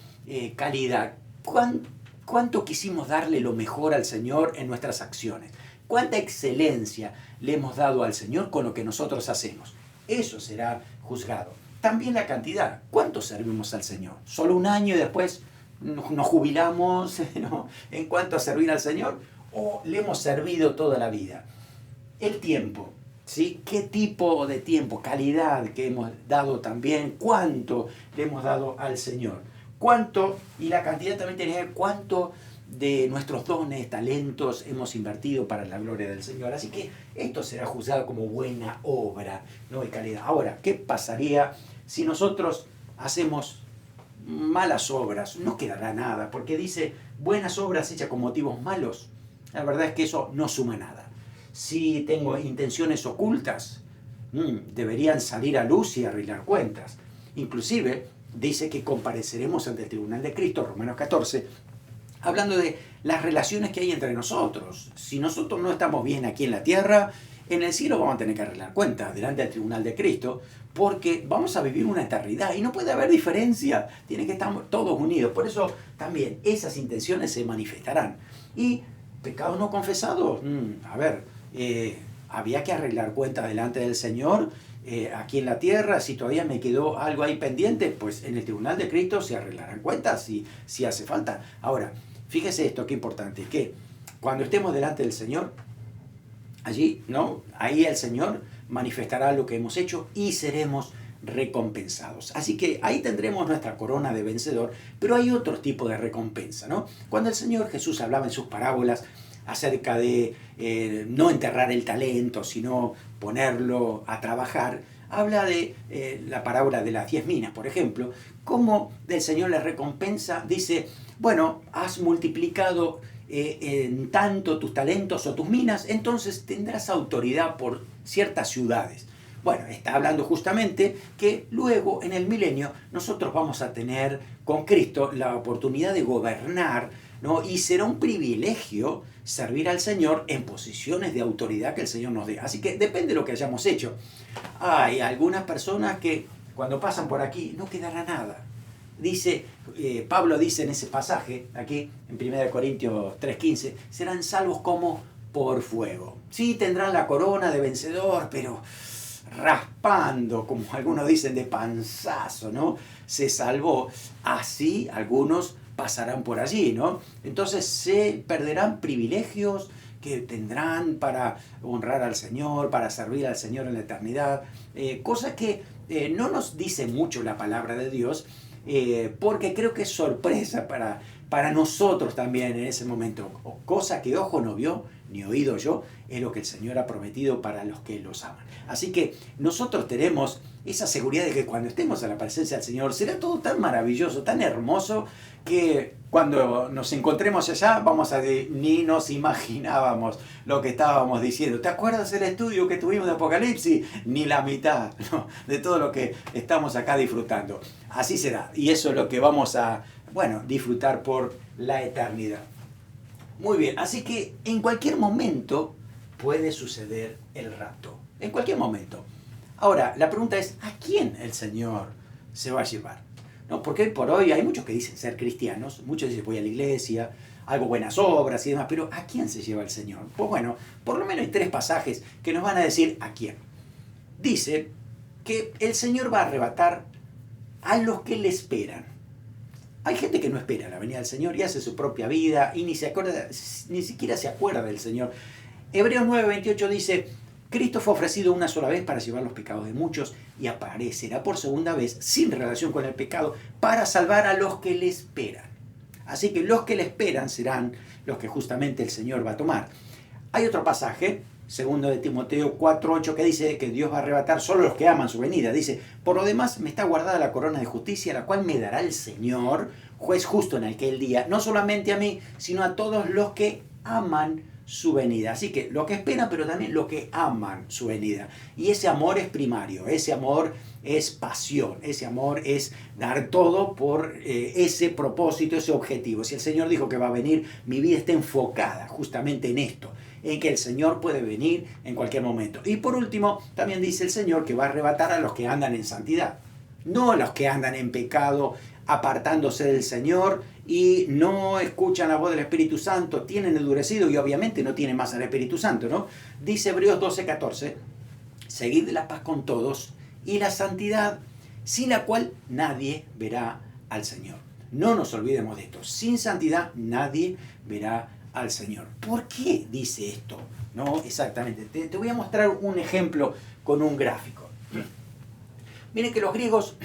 calidad? ¿Cuánto quisimos darle lo mejor al Señor en nuestras acciones? ¿Cuánta excelencia le hemos dado al Señor con lo que nosotros hacemos? Eso será juzgado. También la cantidad. ¿Cuánto servimos al Señor? ¿Solo un año y después nos jubilamos, ¿no?, en cuanto a servir al Señor? ¿O le hemos servido toda la vida? El tiempo, ¿sí? ¿Qué tipo de tiempo? Calidad que hemos dado también. ¿Cuánto le hemos dado al Señor? ¿Cuánto? Y la cantidad también tiene que ver cuánto de nuestros dones, talentos hemos invertido para la gloria del Señor. Así que esto será juzgado como buena obra, no de calidad. Ahora, ¿qué pasaría si nosotros hacemos malas obras? No quedará nada, porque dice buenas obras hechas con motivos malos. La verdad es que eso no suma nada. Si tengo intenciones ocultas, deberían salir a luz y arreglar cuentas. Inclusive dice que compareceremos ante el tribunal de Cristo, Romanos 14, hablando de las relaciones que hay entre nosotros. Si nosotros no estamos bien aquí en la tierra, en el cielo vamos a tener que arreglar cuentas delante del tribunal de Cristo, porque vamos a vivir una eternidad y no puede haber diferencia, tiene que estar todos unidos. Por eso también esas intenciones se manifestarán. Y pecados no confesados, había que arreglar cuentas delante del Señor aquí en la tierra. Si todavía me quedó algo ahí pendiente, pues en el tribunal de Cristo se arreglarán cuentas si hace falta. Ahora, fíjese esto, qué importante, que cuando estemos delante del Señor, allí, ¿no? Ahí el Señor manifestará lo que hemos hecho y seremos recompensados. Así que ahí tendremos nuestra corona de vencedor, pero hay otro tipo de recompensa, ¿no? Cuando el Señor Jesús hablaba en sus parábolas acerca de no enterrar el talento, sino ponerlo a trabajar, habla de la parábola de las 10 minas, por ejemplo, cómo del Señor le recompensa, dice, bueno, has multiplicado en tanto tus talentos o tus minas, entonces tendrás autoridad por ciertas ciudades. Bueno, está hablando justamente que luego en el milenio nosotros vamos a tener con Cristo la oportunidad de gobernar, ¿no? Y será un privilegio servir al Señor en posiciones de autoridad que el Señor nos dé. Así que depende de lo que hayamos hecho. Hay algunas personas que cuando pasan por aquí no quedará nada. Dice, Pablo dice en ese pasaje, aquí en 1 Corintios 3:15, serán salvos como por fuego. Sí, tendrán la corona de vencedor, pero raspando, como algunos dicen, de panzazo, ¿no? Se salvó. Así algunos pasarán por allí, ¿no? Entonces se perderán privilegios que tendrán para honrar al Señor, para servir al Señor en la eternidad, cosa que no nos dice mucho la palabra de Dios, porque creo que es sorpresa para nosotros también en ese momento. Cosa que ojo no vio, ni oído yo, es lo que el Señor ha prometido para los que los aman. Así que nosotros tenemos esa seguridad de que cuando estemos en la presencia del Señor será todo tan maravilloso, tan hermoso, que cuando nos encontremos allá vamos a decir, ni nos imaginábamos lo que estábamos diciendo. ¿Te acuerdas el estudio que tuvimos de Apocalipsis? Ni la mitad, ¿no?, de todo lo que estamos acá disfrutando. Así será, y eso es lo que vamos a, disfrutar por la eternidad. Muy bien, así que en cualquier momento puede suceder el rapto. En cualquier momento. Ahora, la pregunta es, ¿a quién el Señor se va a llevar? ¿No? Porque por hoy hay muchos que dicen ser cristianos, muchos dicen voy a la iglesia, hago buenas obras y demás, pero ¿a quién se lleva el Señor? Pues bueno, por lo menos hay 3 pasajes que nos van a decir a quién. Dice que el Señor va a arrebatar a los que le esperan. Hay gente que no espera la venida del Señor y hace su propia vida y ni siquiera se acuerda del Señor. Hebreos 9:28 dice, Cristo fue ofrecido una sola vez para llevar los pecados de muchos y aparecerá por segunda vez sin relación con el pecado para salvar a los que le esperan. Así que los que le esperan serán los que justamente el Señor va a tomar. Hay otro pasaje, 2 de Timoteo 4:8, que dice que Dios va a arrebatar solo a los que aman su venida. Dice, por lo demás me está guardada la corona de justicia, la cual me dará el Señor, juez justo en aquel día, no solamente a mí, sino a todos los que aman su venida. Así que lo que esperan, pero también lo que aman su venida. Y ese amor es primario, ese amor es pasión, ese amor es dar todo por ese propósito, ese objetivo. Si el Señor dijo que va a venir, mi vida está enfocada justamente en esto, en que el Señor puede venir en cualquier momento. Y por último, también dice el Señor que va a arrebatar a los que andan en santidad, no a los que andan en pecado, apartándose del Señor y no escuchan la voz del Espíritu Santo, tienen endurecido y obviamente no tienen más al Espíritu Santo, ¿no? Dice Hebreos 12:14, seguid la paz con todos y la santidad, sin la cual nadie verá al Señor. No nos olvidemos de esto, sin santidad nadie verá al Señor. ¿Por qué dice esto? No, exactamente. Te voy a mostrar un ejemplo con un gráfico. Miren que los griegos,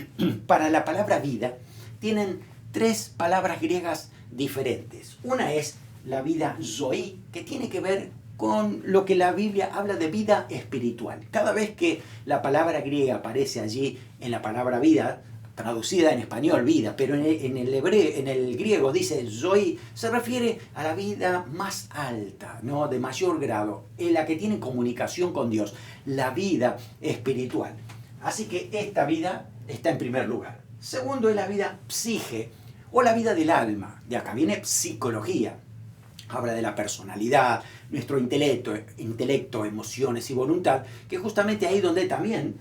para la palabra vida, tienen 3 palabras griegas diferentes. Una es la vida zoe, que tiene que ver con lo que la Biblia habla de vida espiritual. Cada vez que la palabra griega aparece allí en la palabra vida, traducida en español vida, pero en el griego dice zoe, se refiere a la vida más alta, ¿no?, de mayor grado, en la que tiene comunicación con Dios, la vida espiritual. Así que esta vida está en primer lugar. Segundo es la vida psige, o la vida del alma. De acá viene psicología. habla de la personalidad, nuestro intelecto, emociones y voluntad, que justamente ahí donde también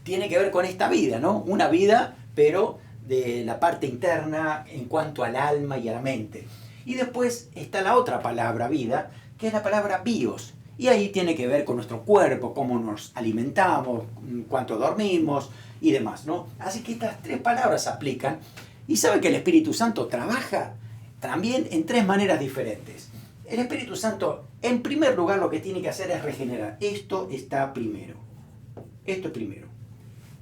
tiene que ver con esta vida, ¿no? Una vida, pero de la parte interna en cuanto al alma y a la mente. Y después está la otra palabra, vida, que es la palabra bios. Y ahí tiene que ver con nuestro cuerpo, cómo nos alimentamos, cuánto dormimos y demás, ¿no? Así que estas tres palabras se aplican. Y sabe que el Espíritu Santo trabaja también en tres maneras diferentes. El Espíritu Santo, en primer lugar, lo que tiene que hacer es regenerar. Esto está primero. Esto es primero.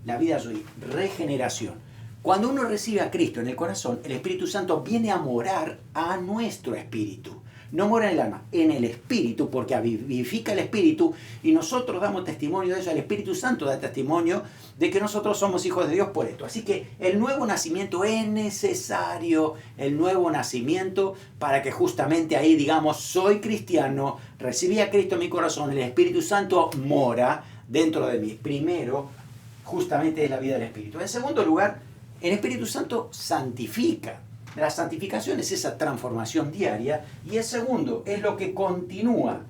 La vida es regeneración. Cuando uno recibe a Cristo en el corazón, el Espíritu Santo viene a morar a nuestro espíritu. No mora en el alma, en el espíritu, porque vivifica el espíritu y nosotros damos testimonio de eso. El Espíritu Santo da testimonio de que nosotros somos hijos de Dios por esto. Así que el nuevo nacimiento es necesario, el nuevo nacimiento, para que justamente ahí digamos, soy cristiano, recibí a Cristo en mi corazón, el Espíritu Santo mora dentro de mí. Primero, justamente es la vida del Espíritu. En segundo lugar, el Espíritu Santo santifica. La santificación es esa transformación diaria. Y el segundo es lo que continúa.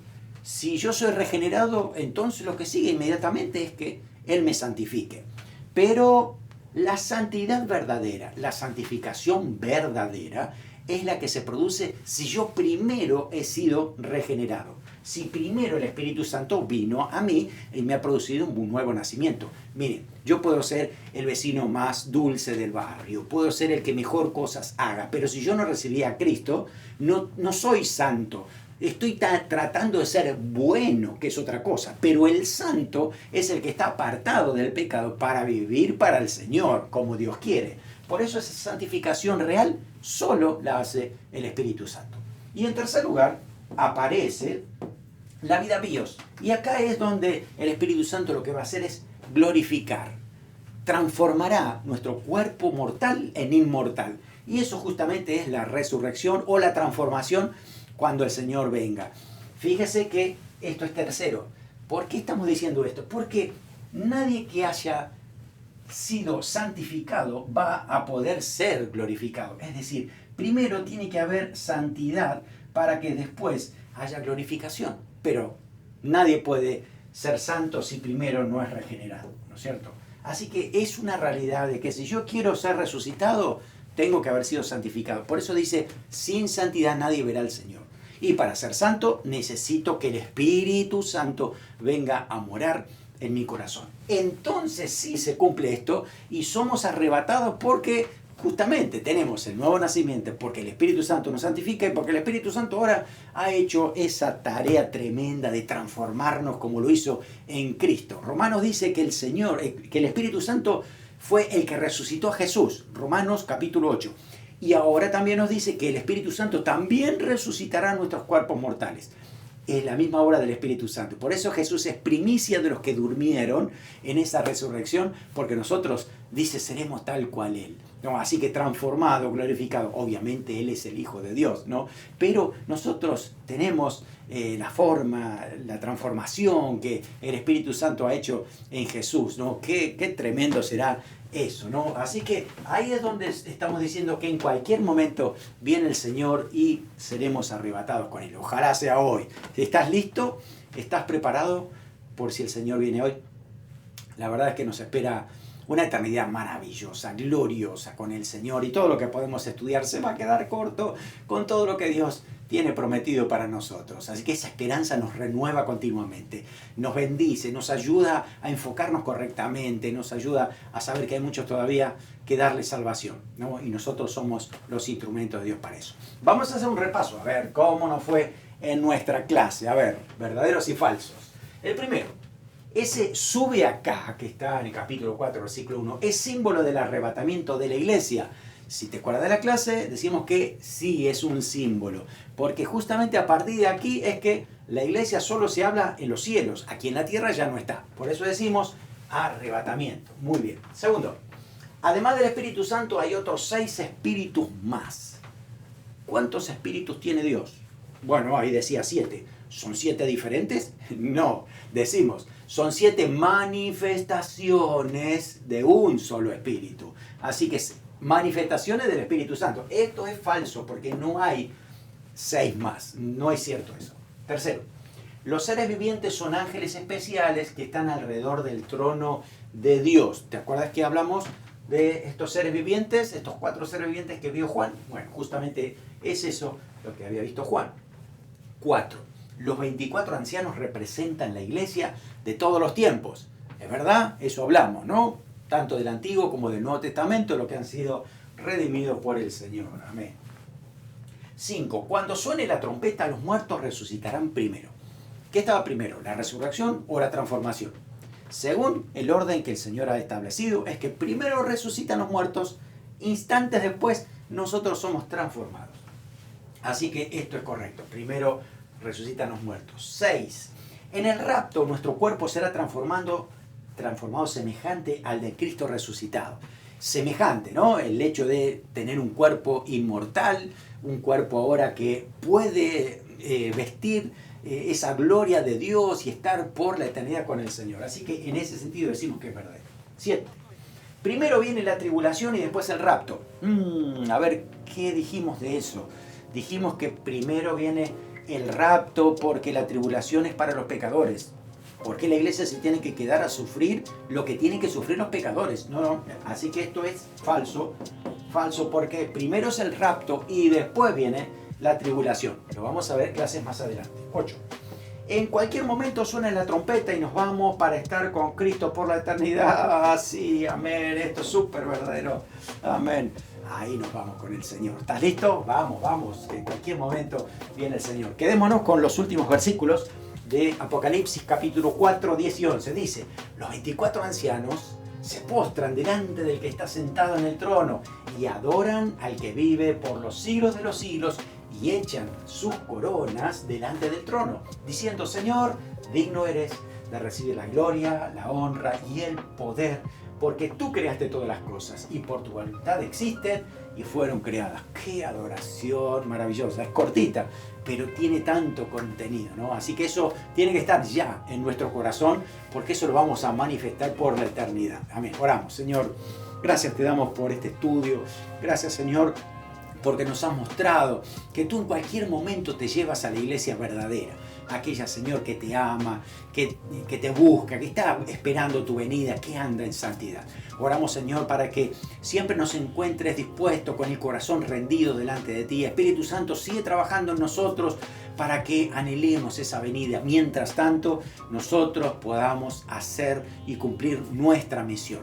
Si yo soy regenerado, entonces lo que sigue inmediatamente es que Él me santifique. Pero la santidad verdadera, la santificación verdadera, es la que se produce si yo primero he sido regenerado. Si primero el Espíritu Santo vino a mí y me ha producido un nuevo nacimiento. Miren, yo puedo ser el vecino más dulce del barrio, puedo ser el que mejor cosas haga, pero si yo no recibí a Cristo, no soy santo. Estoy tratando de ser bueno, que es otra cosa, pero el santo es el que está apartado del pecado para vivir para el Señor, como Dios quiere. Por eso esa santificación real solo la hace el Espíritu Santo. Y en tercer lugar, aparece la vida bios. Y acá es donde el Espíritu Santo lo que va a hacer es glorificar. Transformará nuestro cuerpo mortal en inmortal. Y eso justamente es la resurrección o la transformación cuando el Señor venga. Fíjese que esto es tercero. ¿Por qué estamos diciendo esto? Porque nadie que haya sido santificado va a poder ser glorificado. Es decir, primero tiene que haber santidad para que después haya glorificación. Pero nadie puede ser santo si primero no es regenerado, ¿no es cierto? Así que es una realidad de que si yo quiero ser resucitado, tengo que haber sido santificado. Por eso dice, sin santidad nadie verá al Señor. Y para ser santo necesito que el Espíritu Santo venga a morar en mi corazón. Entonces sí se cumple esto y somos arrebatados porque justamente tenemos el nuevo nacimiento, porque el Espíritu Santo nos santifica y porque el Espíritu Santo ahora ha hecho esa tarea tremenda de transformarnos como lo hizo en Cristo. Romanos dice que el Señor, que el Espíritu Santo fue el que resucitó a Jesús. Romanos capítulo 8. Y ahora también nos dice que el Espíritu Santo también resucitará nuestros cuerpos mortales. Es la misma obra del Espíritu Santo. Por eso Jesús es primicia de los que durmieron en esa resurrección, porque nosotros, dice, seremos tal cual Él. ¿No? Así que transformado, glorificado. Obviamente Él es el Hijo de Dios, ¿no? Pero nosotros tenemos la forma, la transformación que el Espíritu Santo ha hecho en Jesús, ¿no? Qué tremendo será eso, ¿no? Así que ahí es donde estamos diciendo que en cualquier momento viene el Señor y seremos arrebatados con Él. Ojalá sea hoy. ¿Estás listo? ¿Estás preparado por si el Señor viene hoy? La verdad es que nos espera una eternidad maravillosa, gloriosa con el Señor, y todo lo que podemos estudiar se va a quedar corto con todo lo que Dios tiene prometido para nosotros. Así que esa esperanza nos renueva continuamente, nos bendice, nos ayuda a enfocarnos correctamente, nos ayuda a saber que hay muchos todavía que darle salvación, ¿no? Y nosotros somos los instrumentos de Dios para eso. Vamos a hacer un repaso, a ver cómo nos fue en nuestra clase. A ver, verdaderos y falsos. El primero, ese sube acá, que está en el capítulo 4, versículo 1, es símbolo del arrebatamiento de la iglesia. Si te acuerdas de la clase, decimos que sí es un símbolo, porque justamente a partir de aquí es que la iglesia solo se habla en los cielos, aquí en la tierra ya no está. Por eso decimos arrebatamiento. Muy bien. Segundo, además del Espíritu Santo hay otros 6 espíritus más. ¿Cuántos espíritus tiene Dios? Bueno, ahí decía 7. ¿Son 7 diferentes? No, decimos, son 7 manifestaciones de un solo espíritu. Así que manifestaciones del Espíritu Santo. Esto es falso porque no hay 6 más. No es cierto eso. Tercero, los seres vivientes son ángeles especiales que están alrededor del trono de Dios. ¿Te acuerdas que hablamos de estos seres vivientes, estos 4 seres vivientes que vio Juan? Bueno, justamente es eso lo que había visto Juan. 4. Los 24 ancianos representan la iglesia de todos los tiempos. Es verdad, eso hablamos, ¿no? Tanto del Antiguo como del Nuevo Testamento, lo que han sido redimidos por el Señor. Amén. 5. Cuando suene la trompeta, los muertos resucitarán primero. ¿Qué estaba primero, la resurrección o la transformación? Según el orden que el Señor ha establecido, es que primero resucitan los muertos, instantes después nosotros somos transformados. Así que esto es correcto. Primero resucitan los muertos. 6. En el rapto nuestro cuerpo será transformado semejante al de Cristo resucitado. Semejante, ¿no? El hecho de tener un cuerpo inmortal, un cuerpo ahora que puede vestir esa gloria de Dios y estar por la eternidad con el Señor. Así que en ese sentido decimos que es verdadero. 7. Primero viene la tribulación y después el rapto. A ver, ¿qué dijimos de eso? Dijimos que primero viene el rapto porque la tribulación es para los pecadores. ¿Por qué la iglesia se tiene que quedar a sufrir lo que tienen que sufrir los pecadores? No. Así que esto es falso. Falso porque primero es el rapto y después viene la tribulación. Lo vamos a ver clases más adelante. 8. En cualquier momento suena la trompeta y nos vamos para estar con Cristo por la eternidad. Sí, amén. Esto es súper verdadero. Amén. Ahí nos vamos con el Señor. ¿Estás listo? Vamos. En cualquier momento viene el Señor. Quedémonos con los últimos versículos de Apocalipsis capítulo 4, 10 y 11. Dice, los 24 ancianos se postran delante del que está sentado en el trono y adoran al que vive por los siglos de los siglos y echan sus coronas delante del trono, diciendo, Señor, digno eres de recibir la gloria, la honra y el poder, porque tú creaste todas las cosas y por tu voluntad existen y fueron creadas. ¡Qué adoración maravillosa! Es cortita, pero tiene tanto contenido, ¿no? Así que eso tiene que estar ya en nuestro corazón, porque eso lo vamos a manifestar por la eternidad. Amén. Oramos. Señor, gracias te damos por este estudio. Gracias, Señor, porque nos has mostrado que tú en cualquier momento te llevas a la iglesia verdadera. Aquella, Señor, que te ama, que te busca, que está esperando tu venida, que anda en santidad. Oramos, Señor, para que siempre nos encuentres dispuestos, con el corazón rendido delante de ti. Espíritu Santo, sigue trabajando en nosotros para que anhelemos esa venida. Mientras tanto, nosotros podamos hacer y cumplir nuestra misión.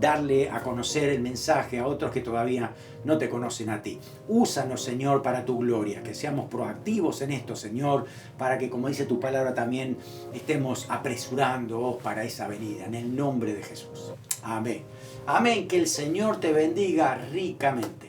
Darle a conocer el mensaje a otros que todavía no te conocen a ti. Úsanos, Señor, para tu gloria, que seamos proactivos en esto, Señor, para que, como dice tu palabra, también estemos apresurándoos para esa venida, en el nombre de Jesús. Amén. Amén. Que el Señor te bendiga ricamente.